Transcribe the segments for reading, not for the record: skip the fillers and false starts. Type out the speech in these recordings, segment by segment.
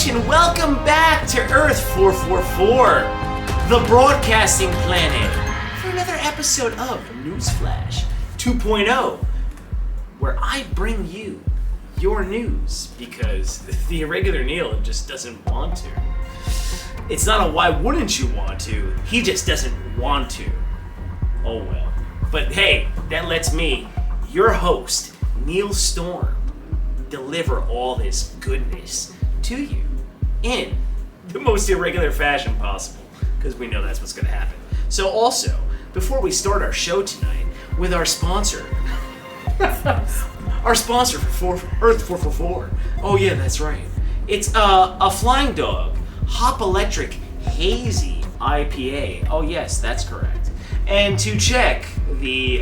Nation, welcome back to Earth 444, the broadcasting planet, for another episode of Newsflash 2.0, where I bring you your news because the Irregular Neil just doesn't want to. It's not a why wouldn't you want to, he just doesn't want to. Oh well. But hey, that lets me, your host, Neil Storm, deliver all this goodness to you in the most irregular fashion possible, because we know that's what's going to happen. So also, before we start our show tonight with our sponsor, our sponsor for Earth 444. Oh yeah, that's right. It's a Flying Dog Hop Electric Hazy IPA. Oh yes, that's correct. And to check the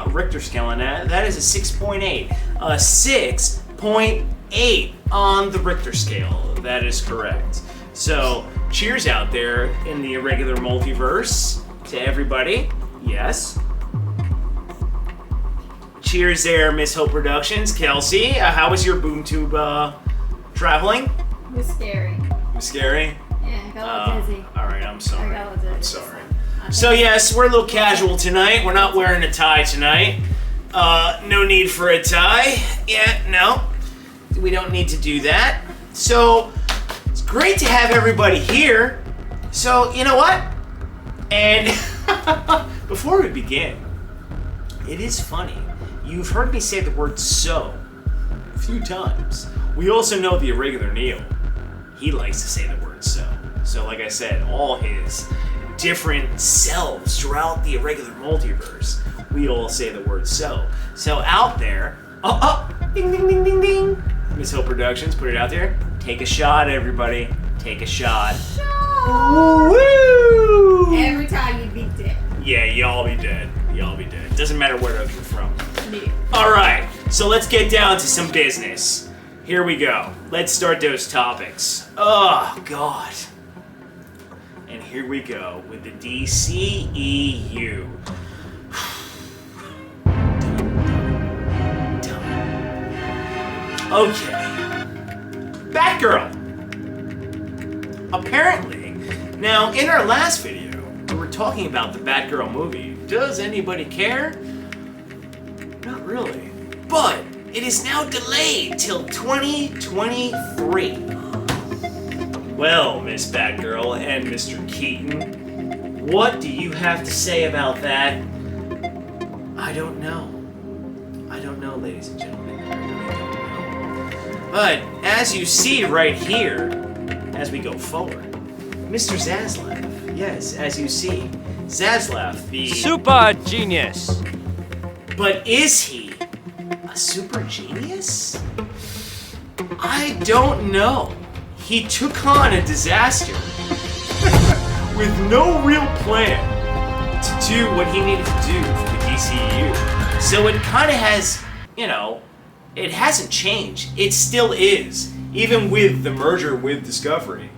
Richter scale on that is a 6.8. A 6.8 on the Richter scale. That is correct. So, cheers out there in the irregular multiverse to everybody. Yes. Cheers there, Miss Hope Productions. Kelsey, how was your boom tube traveling? It was scary. It was scary? Yeah, I got a little dizzy. Alright, I'm sorry. I got a little I'm dizzy. sorry. So yes, we're a little casual tonight. We're not wearing a tie tonight. No need for a tie. Yeah, no. We don't need to do that. So, it's great to have everybody here. So, you know what? And before we begin, it is funny. You've heard me say the word so a few times. We also know the Irregular Neil. He likes to say the word so. So, like I said, all his different selves throughout the irregular multiverse, we all say the word so. So out there, ding ding ding ding ding. Miss Hope Productions, put it out there. Take a shot, everybody. Take a shot. Woo! Every time you'd be dead. Yeah, y'all be dead. Y'all be dead. Doesn't matter where you're from. Me. Alright, so let's get down to some business. Here we go. Let's start those topics. Oh, God. And here we go with the DCEU. Okay. Batgirl. Apparently, now in our last video, we were talking about the Batgirl movie. Does anybody care? Not really. But it is now delayed till 2023. Well, Miss Batgirl and Mr. Keaton, what do you have to say about that? I don't know. I don't know, ladies and gentlemen. I really don't know. But as you see right here, as we go forward, Mr. Zaslav, yes, as you see, Zaslav, the super genius. But is he a super genius? I don't know. He took on a disaster with no real plan to do what he needed to do for the DCEU. So it kind of has, it hasn't changed. It still is, even with the merger with Discovery.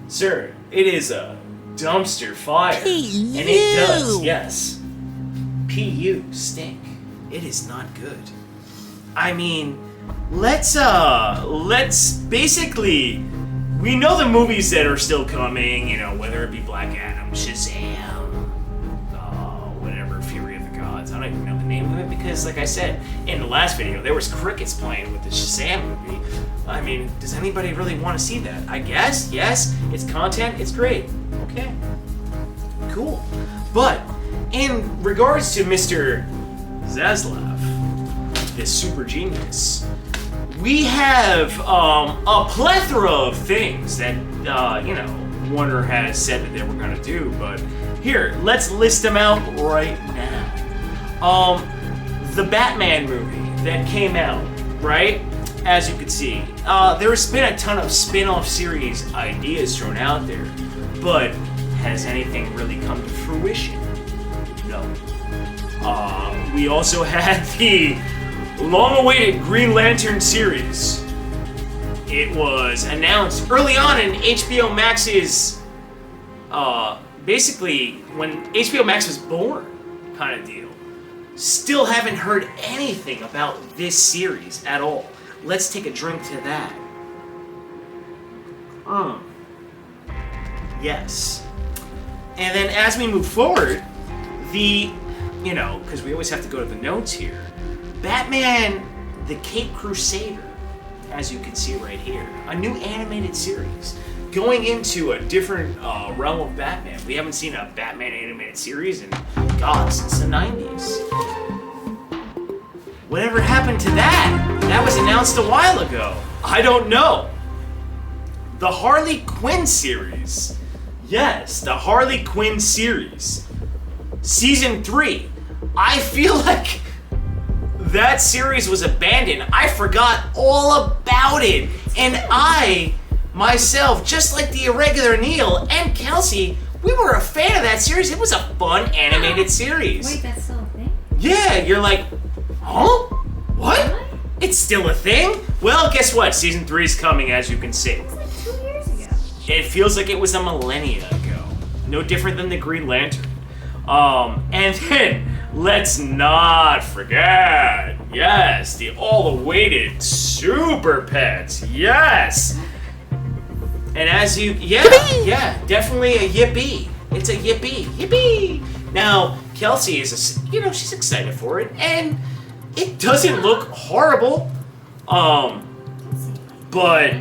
Sir, it is a dumpster fire. P.U. And it does, yes. P.U. stink. It is not good. I mean, let's basically, we know the movies that are still coming, whether it be Black Adam, Shazam, whatever, Fury of the Gods. I don't even know the name of it because, like I said, in the last video, there was crickets playing with the Shazam movie. I mean, does anybody really want to see that? I guess, yes, it's content, it's great. Okay, cool. But, in regards to Mr. Zaslav, this super genius, we have a plethora of things that, Warner has said that they were going to do, but here, let's list them out right now. The Batman movie that came out, right? As you can see, there's been a ton of spin-off series ideas thrown out there, but has anything really come to fruition? No. We also had the long-awaited Green Lantern series. It was announced early on in HBO Max's, basically when HBO Max was born, kind of deal. Still haven't heard anything about this series at all. Let's take a drink to that. Yes. And then as we move forward, because we always have to go to the notes here, Batman the Caped Crusader, as you can see right here, a new animated series. Going into a different realm of Batman. We haven't seen a Batman animated series in, since the 90s. Whatever happened to that? That was announced a while ago. I don't know. The Harley Quinn series. Yes, the Harley Quinn series. Season 3. I feel like that series was abandoned. I forgot all about it. And I, myself, just like the Irregular Neil and Kelsey, we were a fan of that series. It was a fun animated series. Wait, that's still a thing? Yeah, you're like, huh? What? Really? It's still a thing? Well, guess what? Season 3 is coming, as you can see. It's like 2 years ago. It feels like it was a millennia ago. No different than the Green Lantern. And then, let's not forget, yes, the all-awaited Super Pets, yes! And as you, yeah, definitely a yippee. It's a yippee. Now, Kelsey is, she's excited for it, and it doesn't look horrible. But,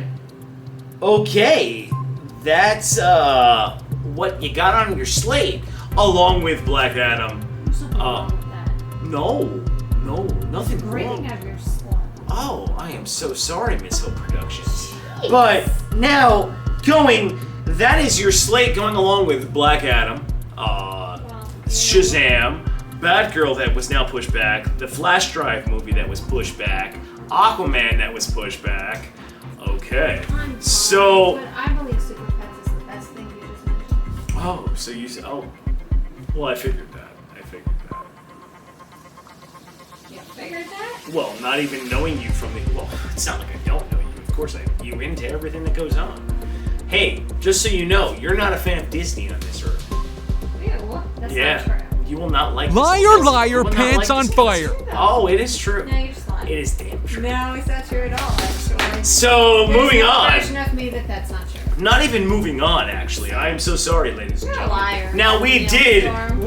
okay, that's, what you got on your slate, along with Black Adam. There's nothing wrong with that. No, nothing Reading wrong. of your slot. Oh, I am so sorry, Miss Hill Productions. But now, that is your slate going along with Black Adam, Shazam, Batgirl that was now pushed back, the Flash Drive movie that was pushed back, Aquaman that was pushed back. Okay, so... But I believe Super Pets is the best thing you just mentioned. Oh, so you said... Oh, well, I figured that. You figured that? Well, not even knowing you from the... Well, it's not like I don't know you. Of course I know you into everything that goes on. Hey, just so you know, you're not a fan of Disney on this earth. Yeah, what? That's Yeah. not true. You will not like this. Liar, You will liar, not pants like on this. fire. Oh, it is true. No, you're just lying. It is damn true. No, it's not true at all, actually. So, moving There's no on. version of me that's not true. Not even moving on, actually. I am so sorry, ladies and You're a gentlemen. liar. Now, we Neil did. Storm.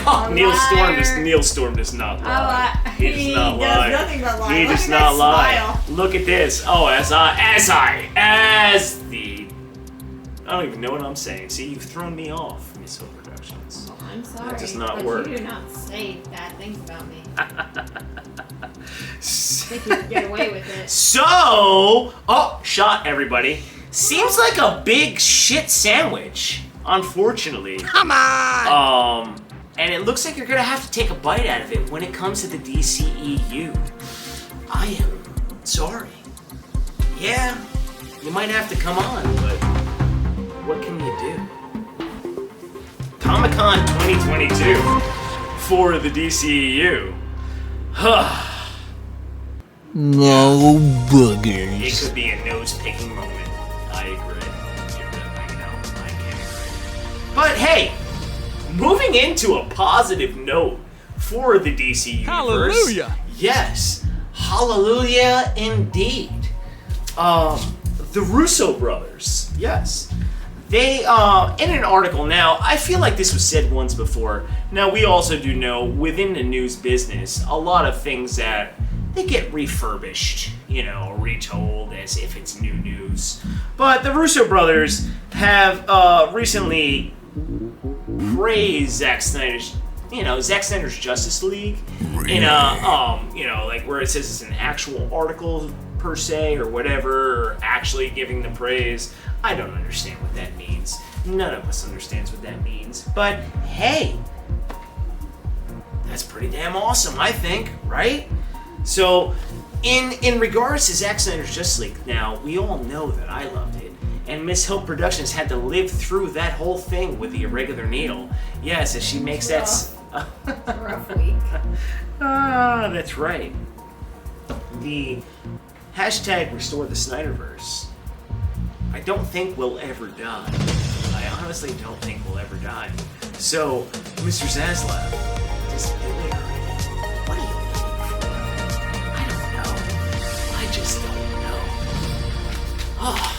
Oh, A Neil liar. Storm does not lie. Oh, He does not lie. nothing but lie. He Look does at not that lie. smile. Look at this. Oh, as the... I don't even know what I'm saying. See, you've thrown me off, Miss Hill Productions. Well, I'm sorry. That does not but work. You do not say bad things about me. I think you can get away with it. So, shot everybody. Seems like a big shit sandwich, unfortunately. Come on! And it looks like you're gonna have to take a bite out of it when it comes to the DCEU. I am sorry. Yeah, you might have to come on, but what can you do? Comic-Con 2022 for the DCEU. No It boogers. could be a nose-picking moment. I agree. I can't agree. But hey, moving into a positive note for the DC universe. Hallelujah. Yes, hallelujah indeed. The Russo brothers. Yes. They, in an article now, I feel like this was said once before. Now, we also do know within the news business, a lot of things that they get refurbished, retold as if it's new news. But the Russo brothers have recently praised Zack Snyder's Justice League in a, like where it says it's an actual article per se or whatever, or actually giving the praise. I don't understand what that means. None of us understands what that means. But hey, that's pretty damn awesome, I think, right? So, in regards to Zack Snyder's Justice League, now, we all know that I loved it. And Miss Hill Productions had to live through that whole thing with the Irregular Neil. Yes, as she makes that... Rough week. That's right. The hashtag Restore the Snyderverse, I don't think will ever die. I honestly don't think will ever die. So, Mr. Zaslav, just give me a reading. What are you looking for? I don't know. I just don't know. Oh.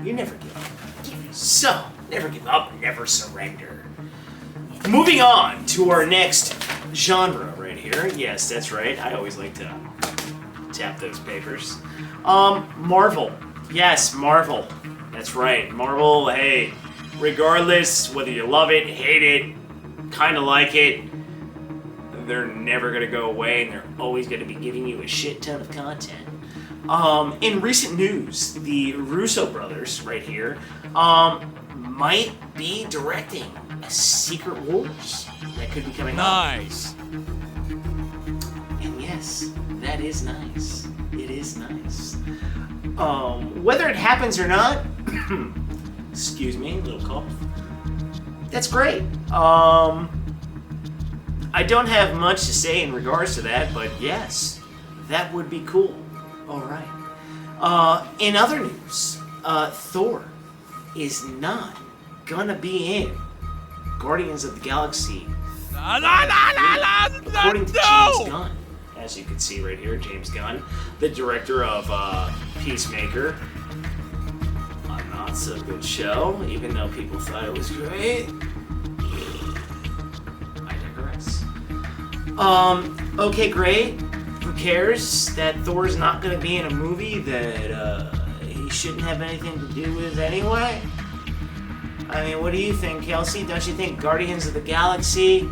You never give up. So, never give up, never surrender. Moving on to our next genre right here. Yes, that's right. I always like to tap those papers. Marvel. Yes, Marvel. That's right. Marvel, hey, regardless whether you love it, hate it, kind of like it, they're never going to go away, and they're always going to be giving you a shit ton of content. In recent news, the Russo brothers right here might be directing a Secret Wars that could be coming up. Nice. And yes, that is nice. It is nice. Whether it happens or not, excuse me, a little cough. That's great. I don't have much to say in regards to that, but yes, that would be cool. All right. In other news, Thor is not gonna be in Guardians of the Galaxy. According to James Gunn, as you can see right here, James Gunn, the director of Peacemaker, a not so good show, even though people thought it was great. I digress. Okay, great. Who cares that Thor's not going to be in a movie that he shouldn't have anything to do with anyway? I mean, what do you think, Kelsey? Don't you think Guardians of the Galaxy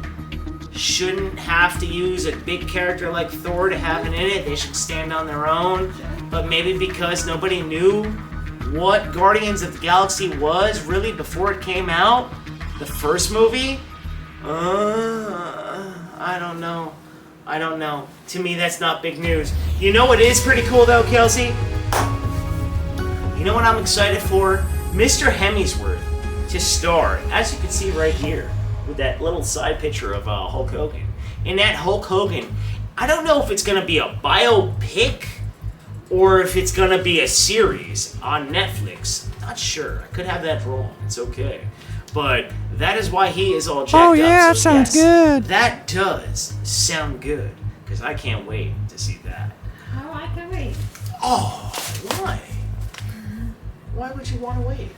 shouldn't have to use a big character like Thor to have it in it? They should stand on their own. But maybe because nobody knew what Guardians of the Galaxy was really before it came out, the first movie? I don't know. To me, that's not big news. You know what is pretty cool though, Kelsey? You know what I'm excited for? Mr. Hemsworth to star, as you can see right here, with that little side picture of Hulk Hogan. In that Hulk Hogan, I don't know if it's going to be a biopic or if it's going to be a series on Netflix. Not sure. I could have that wrong. It's okay. But that is why he is all jacked up. Oh yeah, so that sounds yes, good. That does sound good, because I can't wait to see that. Oh, I can wait. Oh, why? Why would you want to wait?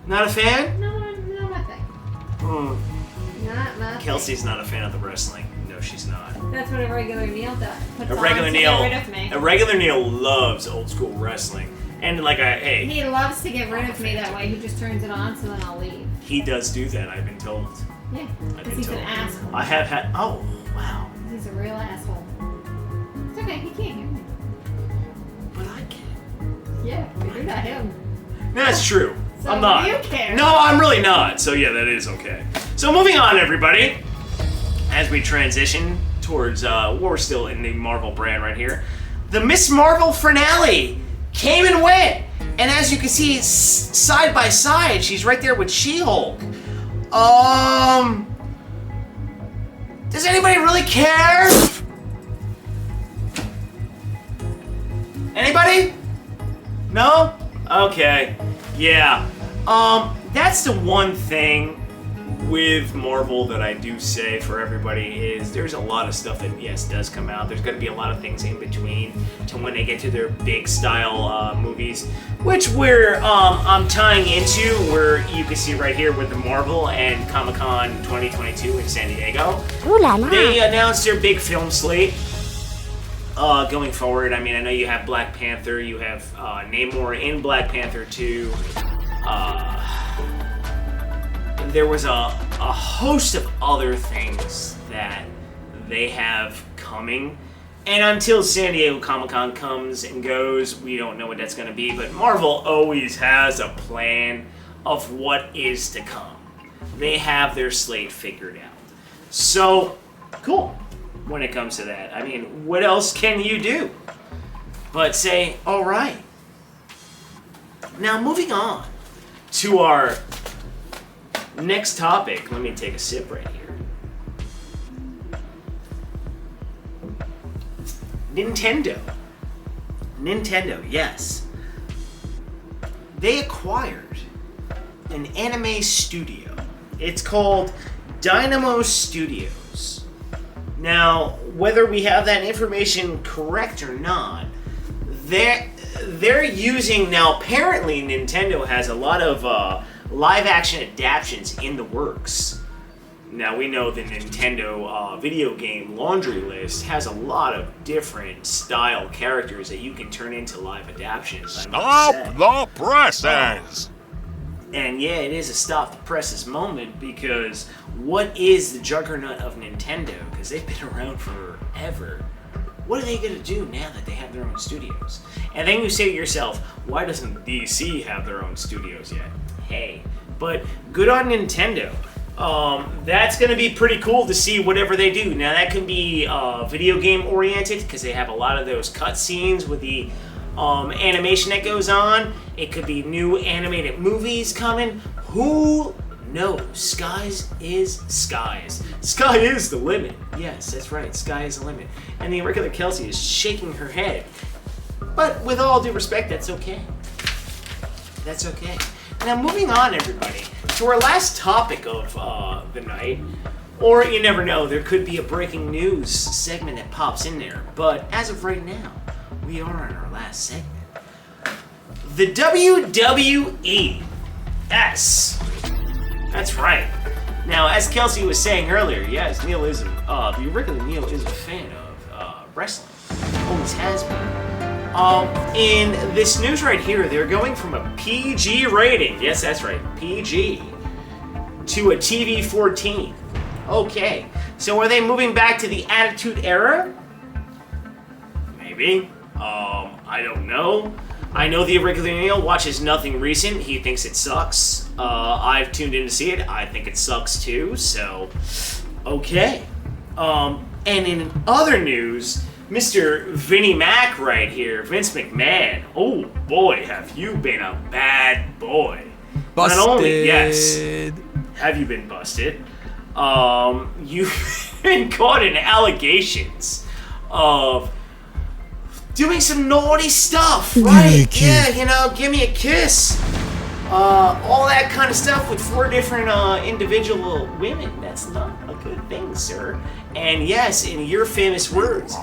Not a fan? No, nothing. Not nothing. Kelsey's not a fan of the wrestling. No, she's not. That's what Irregular Neil does. Irregular Neil loves old school wrestling. And hey, He loves to get rid of me that way. He just turns it on, so then I'll leave. he does do that, I've been told. Yeah, I've because been he's told. an asshole. I have had, oh, wow. He's a real asshole. It's okay, he can't hear me. But I can. Yeah, but you're not him. That's true. So I'm not. you care. No, I'm really not. So yeah, that is okay. So moving on, everybody. As we transition towards, we're still in the Marvel brand right here. The Miss Marvel finale came and went. And as you can see, side by side, she's right there with She-Hulk. Does anybody really care? Anybody? No? Okay. Yeah. That's the one thing with Marvel that I do say for everybody is there's a lot of stuff that, yes, does come out. There's going to be a lot of things in between to when they get to their big style movies, which I'm tying into where you can see right here with the Marvel and Comic-Con 2022 in San Diego. Ooh la la. They announced their big film slate going forward. I mean, I know you have Black Panther, you have Namor in Black Panther 2. There was a host of other things that they have coming. And until San Diego Comic-Con comes and goes, we don't know what that's going to be. But Marvel always has a plan of what is to come. They have their slate figured out. So, cool when it comes to that. I mean, what else can you do but say, all right. Now, moving on to our next topic. Let me take a sip right here. Nintendo, yes. They acquired an anime studio. It's called Dynamo Studios. Now, whether we have that information correct or not, they're using now. Apparently, Nintendo has a lot of live-action adaptations in the works. Now we know the Nintendo video game laundry list has a lot of different style characters that you can turn into live adaptations. Stop the presses! And yeah, it is a stop the presses moment, because what is the juggernaut of Nintendo? Because they've been around forever. What are they going to do now that they have their own studios? And then you say to yourself, why doesn't DC have their own studios yet? Hey, but good on Nintendo. That's going to be pretty cool to see whatever they do. Now that can be video game oriented, because they have a lot of those cutscenes with the animation that goes on. It could be new animated movies coming. Who knows? Skies is skies. Sky is the limit. Yes, that's right. Sky is the limit. And the Irregular Kelsey is shaking her head. But with all due respect, that's okay. That's okay. Now moving on, everybody, to our last topic of the night. Or you never know, there could be a breaking news segment that pops in there. But as of right now, we are on our last segment. The WWE. Yes. That's right. Now, as Kelsey was saying earlier, yes, Neil is the Irregular Neil is a fan of wrestling. Always has been. In this news right here, they're going from a PG rating. Yes, that's right, PG, to a TV 14. Okay. So are they moving back to the Attitude Era? Maybe. I don't know. I know the Irregular Neil watches nothing recent. He thinks it sucks. I've tuned in to see it. I think it sucks too, so okay. And in other news, Mr. Vinnie Mac right here, Vince McMahon. Oh boy, have you been a bad boy. Busted. Not only, yes, have you been busted, you've been caught in allegations of doing some naughty stuff, right? Yeah, you know, give me a kiss. All that kind of stuff with 4 different individual women. That's not a good thing, sir. And yes, in your famous words,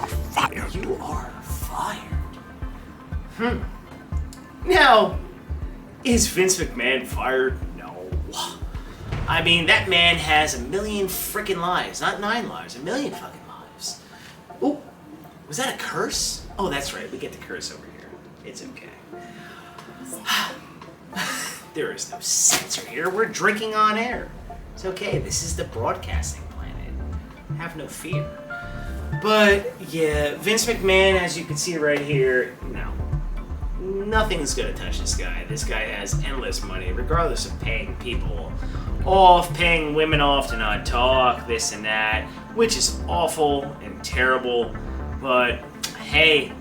you are fired. Now, is Vince McMahon fired? No. I mean, that man has 1 million freaking lives. Not 9 lives, 1 million fucking lives. Ooh, was that a curse? Oh, that's right. We get to curse over here. It's okay. There is no censor here. We're drinking on air. It's okay. This is the broadcasting planet. Have no fear. But, yeah, Vince McMahon, as you can see right here, no. Nothing's going to touch this guy. This guy has endless money, regardless of paying people off, paying women off to not talk, this and that, which is awful and terrible. But, hey,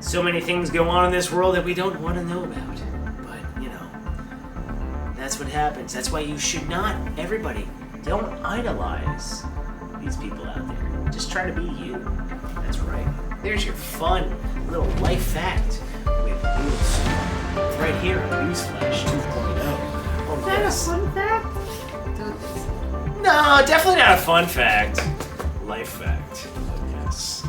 so many things go on in this world that we don't want to know about. But, you know, that's what happens. That's why you should not, everybody, don't idolize these people out there. Just try to be you. That's right. There's your fun little life fact with news. Right here on Newsflash 2.0. Oh, Is that a fun fact? Don't think so. No, definitely not a fun fact. Life fact. Yes.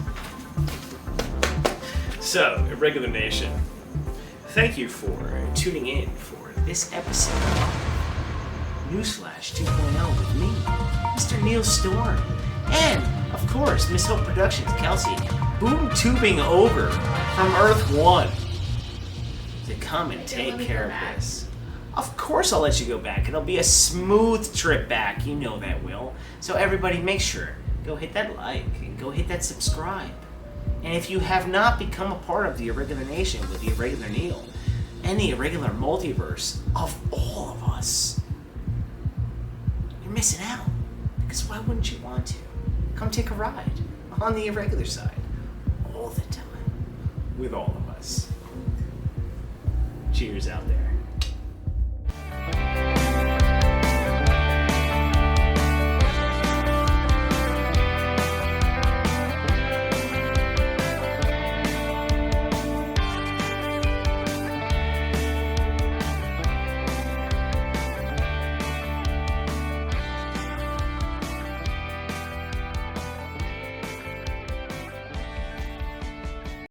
So, Irregular Nation, thank you for tuning in for this episode of Newsflash 2.0 with me, Mr. Neil Storm, and, of course, Miss Hope Productions, Kelsey, boom tubing over from Earth 1 to come and take care of this. Of course I'll let you go back. It'll be a smooth trip back. You know that will. So everybody make sure, go hit that like and go hit that subscribe. And if you have not become a part of the Irregular Nation with the Irregular Neil and the Irregular Multiverse of all of us, you're missing out. Because why wouldn't you want to? Come take a ride on the Irregular side all the time with all of us. Cheers out there.